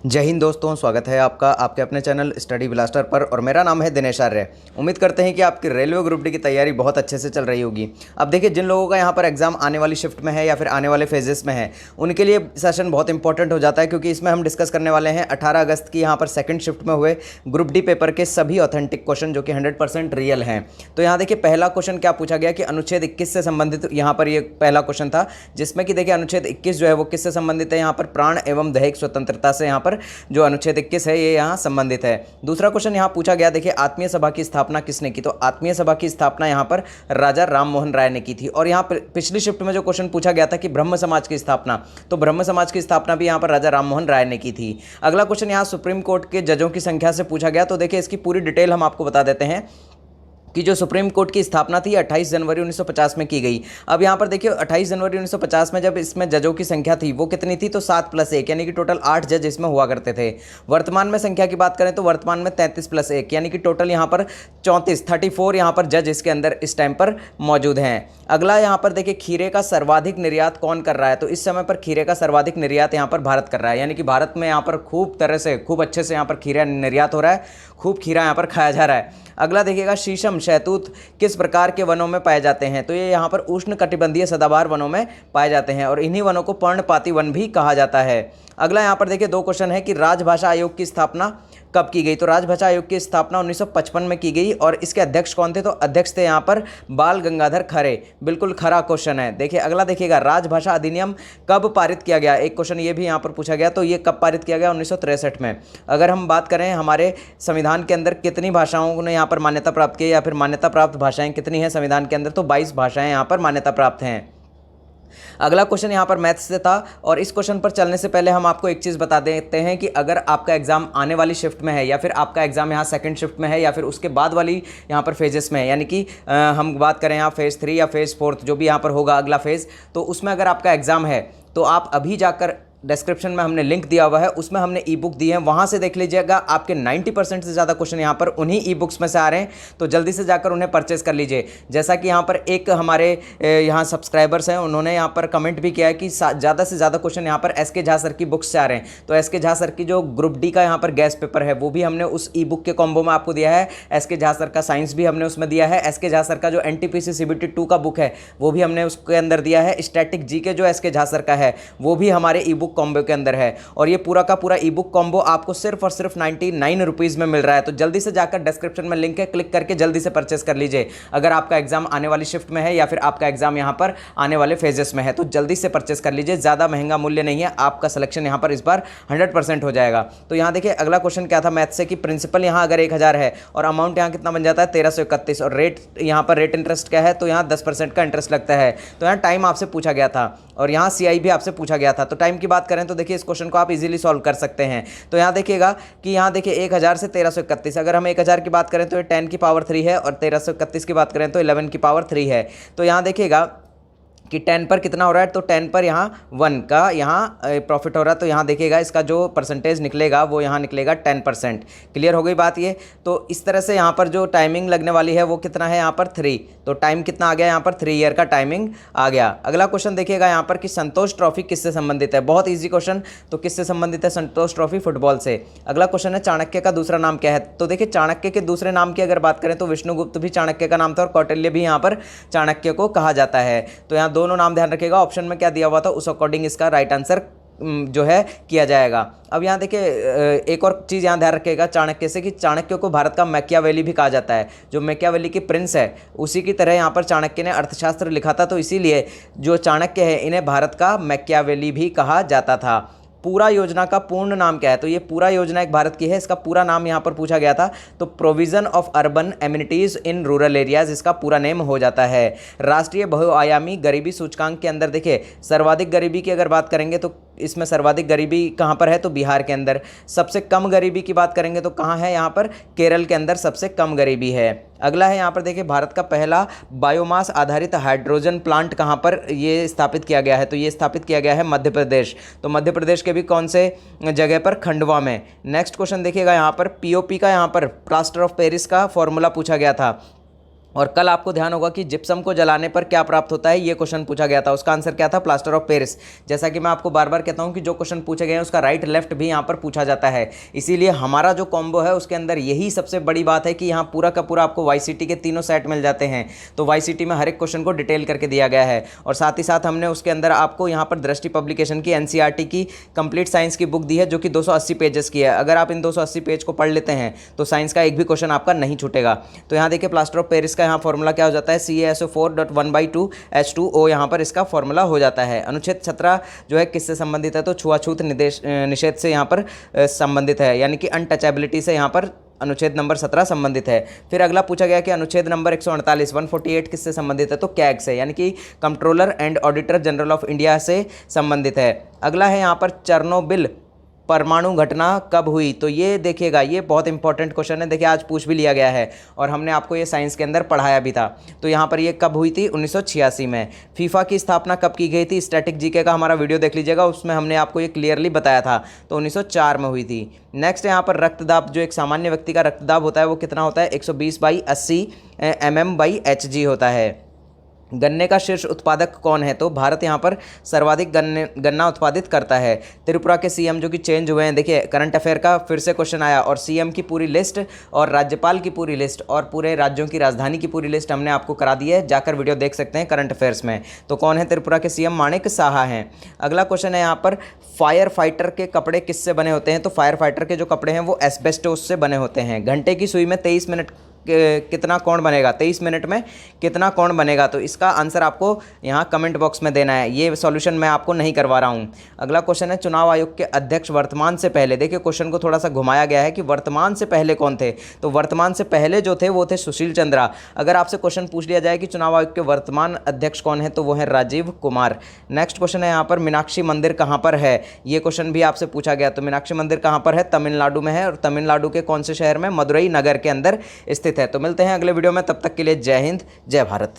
जय हिंद दोस्तों, स्वागत है आपका आपके अपने चैनल स्टडी ब्लास्टर पर। और मेरा नाम है दिनेश आर्य। उम्मीद करते हैं कि आपकी रेलवे ग्रुप डी की तैयारी बहुत अच्छे से चल रही होगी। अब देखिए, जिन लोगों का यहाँ पर एग्जाम आने वाली शिफ्ट में है या फिर आने वाले फेजेस में है, उनके लिए सेशन बहुत इंपॉर्टेंट हो जाता है, क्योंकि इसमें हम डिस्कस करने वाले हैं 18 अगस्त की यहाँ पर सेकंड शिफ्ट में हुए ग्रुप डी पेपर के सभी ऑथेंटिक क्वेश्चन जो कि 100% रियल हैं। तो यहाँ देखिए, पहला क्वेश्चन क्या पूछा गया कि अनुच्छेद 21 से संबंधित यहाँ पर ये पहला क्वेश्चन था, जिसमें कि देखिए अनुच्छेद 21 जो है वो किससे संबंधित है, यहाँ पर प्राण एवं दैहिक स्वतंत्रता से यहाँ पर जो अनुच्छेद 21 है ये यहाँ संबंधित है। दूसरा क्वेश्चन यहाँ पूछा गया, देखिए आत्मीय सभा की स्थापना किसने की, तो आत्मीय सभा की स्थापना यहाँ पर राजा राम मोहन राय ने की थी। और यहाँ पर पिछली शिफ्ट में जो क्वेश्चन पूछा गया था कि ब्रह्म समाज की स्थापना, तो ब्रह्म समाज की स्थापना भी यहाँ पर राजा राम मोहन राय ने की थी। अगला क्वेश्चन यहाँ सुप्रीम कोर्ट के जजों की संख्या से पूछा गया। तो देखिए, इसकी पूरी डिटेल हम आपको बता देते हैं कि जो सुप्रीम कोर्ट की स्थापना थी 28 जनवरी 1950 में की गई। अब यहाँ पर देखिए, 28 जनवरी 1950 में जब इसमें जजों की संख्या थी वो कितनी थी, तो 7+1 यानी कि टोटल 8 जज इसमें हुआ करते थे। वर्तमान में संख्या की बात करें तो वर्तमान में 33+1 यानी कि टोटल यहाँ पर 34 यहाँ पर जज इसके अंदर इस टाइम पर मौजूद हैं। अगला यहाँ पर देखिए, खीरे का सर्वाधिक निर्यात कौन कर रहा है, तो इस समय पर खीरे का सर्वाधिक निर्यात यहाँ पर भारत कर रहा है, यानी कि भारत में यहाँ पर खूब तरह से खूब अच्छे से यहाँ पर खीरा निर्यात हो रहा है, खूब खीरा यहाँ पर खाया जा रहा है। अगला देखिएगा, शीशम शहतूत किस प्रकार के वनों में पाए जाते हैं, तो ये यहाँ पर उष्ण कटिबंधीय सदाबहार वनों में पाए जाते हैं और इन्हीं वनों को पर्णपाती वन भी कहा जाता है। अगला यहाँ पर देखिए, दो क्वेश्चन है कि राजभाषा आयोग की स्थापना कब की गई, तो राजभाषा आयोग की स्थापना 1955 में की गई और इसके अध्यक्ष कौन थे, तो अध्यक्ष थे यहाँ पर बाल गंगाधर खरे। बिल्कुल खरा क्वेश्चन है। देखिए अगला देखिएगा, राजभाषा अधिनियम कब पारित किया गया, एक क्वेश्चन ये भी यहाँ पर पूछा गया, तो ये कब पारित किया गया, 1963 में। अगर हम बात करें हमारे संविधान के अंदर कितनी भाषाओं ने यहाँ पर मान्यता प्राप्त की या फिर मान्यता प्राप्त भाषाएं कितनी हैं संविधान के अंदर, तो 22 भाषाएं यहाँ पर मान्यता प्राप्त हैं। अगला क्वेश्चन यहाँ पर मैथ्स से था और इस क्वेश्चन पर चलने से पहले हम आपको एक चीज़ बता देते हैं कि अगर आपका एग्जाम आने वाली शिफ्ट में है या फिर आपका एग्जाम यहाँ सेकंड शिफ्ट में है या फिर उसके बाद वाली यहाँ पर फेजेस में है, यानी कि हम बात करें यहाँ फेज़ 3 या फेज़ 4 जो भी यहाँ पर होगा अगला फेज़, तो उसमें अगर आपका एग्जाम है तो आप अभी जाकर डिस्क्रिप्शन में हमने लिंक दिया हुआ है, उसमें हमने ई बुक दी है, वहाँ से देख लीजिएगा। आपके 90% से ज़्यादा क्वेश्चन यहाँ पर उन्हीं ई बुक्स में से आ रहे हैं, तो जल्दी से जाकर उन्हें परचेस कर लीजिए। जैसा कि यहाँ पर एक हमारे यहाँ सब्सक्राइबर्स हैं, उन्होंने यहाँ पर कमेंट भी किया है कि ज़्यादा से ज़्यादा क्वेश्चन यहाँ पर एस.के. झा सर की बुक्स से आ रहे हैं। तो एस.के. झा सर की जो ग्रुप डी का यहाँ पर गैस पेपर है वो भी हमने उस ई बुक के कॉम्बो में आपको दिया है। एस.के. झा सर का साइंस भी हमने उसमें दिया है। एस.के. झा सर का जो NTPC CBT 2 का बुक है वो भी हमने उसके अंदर दिया है। स्टैटिक जी के जो एस.के. झा सर का है वो भी हमारे ई बुक कॉम्बो के अंदर है। और ये पूरा का पूरा ई बुक कॉम्बो आपको सिर्फ और सिर्फ 99 रुपीज़ में मिल रहा है। तो जल्दी से जाकर डिस्क्रिप्शन में लिंक है, क्लिक करके जल्दी से परचेस कर लीजिए। अगर आपका एग्जाम आने वाली शिफ्ट में है या फिर आपका एग्जाम यहाँ पर आने वाले फेजेस में है तो जल्दी से परचेस कर लीजिए। ज़्यादा महंगा मूल्य नहीं है, आपका सिलेक्शन यहाँ पर इस बार 100% हो जाएगा। तो यहाँ देखिए, अगला क्वेश्चन क्या था मैथ से कि प्रिंसिपल यहाँ अगर 1000 है और अमाउंट यहाँ कितना बन जाता है 1331 और रेट यहाँ पर रेट इंटरेस्ट क्या है, तो यहाँ 10% का इंटरेस्ट लगता है। तो यहाँ टाइम आपसे पूछा गया था और यहाँ CI भी आपसे पूछा गया था। तो टाइम की बात करें तो देखिए, इस क्वेश्चन को आप इजीली सॉल्व कर सकते हैं। तो यहाँ देखिएगा कि यहाँ देखिए 1000 से 1331, अगर हम 1000 की बात करें तो ये 10 की पावर 3 है और 1331 की बात करें तो 11 की पावर 3 है। तो यहाँ देखिएगा कि 10 पर कितना हो रहा है, तो 10 पर यहाँ 1 का यहाँ प्रॉफिट हो रहा है। तो यहाँ देखिएगा इसका जो परसेंटेज निकलेगा वो यहाँ निकलेगा 10%। क्लियर हो गई बात ये। तो इस तरह से यहाँ पर जो टाइमिंग लगने वाली है वो कितना है यहाँ पर 3, तो टाइम कितना आ गया यहाँ पर 3 ईयर का टाइमिंग आ गया। अगला क्वेश्चन देखिएगा यहाँ पर कि संतोष ट्रॉफी किससे संबंधित है, बहुत ईजी क्वेश्चन। तो किससे संबंधित है संतोष ट्रॉफी, फुटबॉल से। अगला क्वेश्चन है चाणक्य का दूसरा नाम क्या है, तो देखिए चाणक्य के दूसरे नाम की अगर बात करें तो विष्णुगुप्त भी चाणक्य का नाम था और कौटिल्य भी यहाँ पर चाणक्य को कहा जाता है। तो यहाँ दोनों नाम ध्यान रखिएगा, ऑप्शन में क्या दिया हुआ था उस अकॉर्डिंग इसका राइट आंसर जो है किया जाएगा। अब यहाँ देखिए, एक और चीज़ यहाँ ध्यान रखिएगा चाणक्य से कि चाणक्य को भारत का मैकियावेली भी कहा जाता है। जो मैकियावेली के प्रिंस है उसी की तरह यहाँ पर चाणक्य ने अर्थशास्त्र लिखा था, तो इसीलिए जो चाणक्य है इन्हें भारत का मैकियावेली भी कहा जाता था। पूरा योजना का पूर्ण नाम क्या है, तो ये पूरा योजना एक भारत की है, इसका पूरा नाम यहाँ पर पूछा गया था। तो provision of urban amenities in rural areas इसका पूरा नेम हो जाता है। राष्ट्रीय बहुआयामी गरीबी सूचकांक के अंदर देखिए, सर्वाधिक गरीबी की अगर बात करेंगे तो इसमें सर्वाधिक गरीबी कहाँ पर है, तो बिहार के अंदर। सबसे कम गरीबी की बात करेंगे तो कहाँ है, यहाँ पर केरल के अंदर सबसे कम गरीबी है। अगला है यहाँ पर देखिए, भारत का पहला बायोमास आधारित हाइड्रोजन प्लांट कहाँ पर ये स्थापित किया गया है, तो ये स्थापित किया गया है मध्य प्रदेश। तो मध्य प्रदेश के भी कौन से जगह पर, खंडवा में। नेक्स्ट क्वेश्चन देखिएगा यहाँ पर POP का, यहाँ पर प्लास्टर ऑफ पेरिस का फॉर्मूला पूछा गया था। और कल आपको ध्यान होगा कि जिप्सम को जलाने पर क्या प्राप्त होता है, ये क्वेश्चन पूछा गया था। उसका आंसर क्या था, प्लास्टर ऑफ पेरिस। जैसा कि मैं आपको बार बार कहता हूं कि जो क्वेश्चन पूछे गए हैं उसका राइट लेफ्ट भी यहां पर पूछा जाता है, इसीलिए हमारा जो कॉम्बो है उसके अंदर यही सबसे बड़ी बात है कि यहाँ पूरा का पूरा आपको वाईसीटी के तीनों सेट मिल जाते हैं। तो वाईसीटी में हर एक क्वेश्चन को डिटेल करके दिया गया है, और साथ ही साथ हमने उसके अंदर आपको यहाँ पर दृष्टि पब्लिकेशन की एनसीईआरटी की कंप्लीट साइंस की बुक दी है, जो कि 280 पेजेस की है। अगर आप इन 280 पेज को पढ़ लेते हैं तो साइंस का एक भी क्वेश्चन आपका नहीं छूटेगा। तो यहाँ देखिए प्लास्टर ऑफ पेरिस का यहाँ फॉर्मूला क्या हो जाता है, CaSO4.1/2H2O, यहाँ पर इसका फॉर्मूला हो जाता है। अनुच्छेद 17 जो है किससे संबंधित है, तो छुआछूत निषेध से यहाँ पर संबंधित है, यानी कि अनटचेबिलिटी से यहाँ पर अनुच्छेद नंबर 17 संबंधित है। फिर अगला पूछा गया कि अनुच्छेद नंबर 148 किससे संबंधित है, तो कैग से, यानी कि controller and auditor general of India से संबंधित है। अगला है यहाँ पर चेरनोबिल परमाणु घटना कब हुई, तो ये देखिएगा, ये बहुत इंपॉर्टेंट क्वेश्चन है। देखिए आज पूछ भी लिया गया है और हमने आपको ये साइंस के अंदर पढ़ाया भी था। तो यहाँ पर ये कब हुई थी, 1986 में। फीफा की स्थापना कब की गई थी, स्टैटिक जीके का हमारा वीडियो देख लीजिएगा, उसमें हमने आपको ये क्लियरली बताया था। तो 1904 में हुई थी। नेक्स्ट यहाँ पर रक्तदाब, जो एक सामान्य व्यक्ति का रक्तदाब होता है वो कितना होता है, 120/80 mm/Hg होता है। गन्ने का शीर्ष उत्पादक कौन है, तो भारत यहाँ पर सर्वाधिक गन्ना उत्पादित करता है। त्रिपुरा के सीएम जो कि चेंज हुए हैं, देखिए करंट अफेयर का फिर से क्वेश्चन आया, और सीएम की पूरी लिस्ट और राज्यपाल की पूरी लिस्ट और पूरे राज्यों की राजधानी की पूरी लिस्ट हमने आपको करा दी है, जाकर वीडियो देख सकते हैं करंट अफेयर्स में। तो कौन है त्रिपुरा के सीएम, माणिक साहा हैं। अगला क्वेश्चन है यहाँ पर फायर फाइटर के कपड़े किससे बने होते हैं, तो फायर फाइटर के जो कपड़े हैं वो एस्बेस्टोस से बने होते हैं। घंटे की सुई में 23 मिनट कितना कोण बनेगा, 23 मिनट में कितना कोण बनेगा, तो इसका आंसर आपको यहाँ कमेंट बॉक्स में देना है, ये सॉल्यूशन मैं आपको नहीं करवा रहा हूँ। अगला क्वेश्चन है चुनाव आयोग के अध्यक्ष वर्तमान से पहले, देखिए क्वेश्चन को थोड़ा सा घुमाया गया है कि वर्तमान से पहले कौन थे, तो वर्तमान से पहले जो थे वो थे सुशील चंद्रा। अगर आपसे क्वेश्चन पूछ लिया जाए कि चुनाव आयोग के वर्तमान अध्यक्ष कौन है, तो वो है राजीव कुमार। नेक्स्ट क्वेश्चन है यहाँ पर मीनाक्षी मंदिर कहाँ पर है, ये क्वेश्चन भी आपसे पूछा गया। तो मीनाक्षी मंदिर कहाँ पर है, तमिलनाडु में है, और तमिलनाडु के कौन से शहर में, मदुरई नगर के अंदर स्थित है। तो मिलते हैं अगले वीडियो में, तब तक के लिए जय हिंद जय भारत।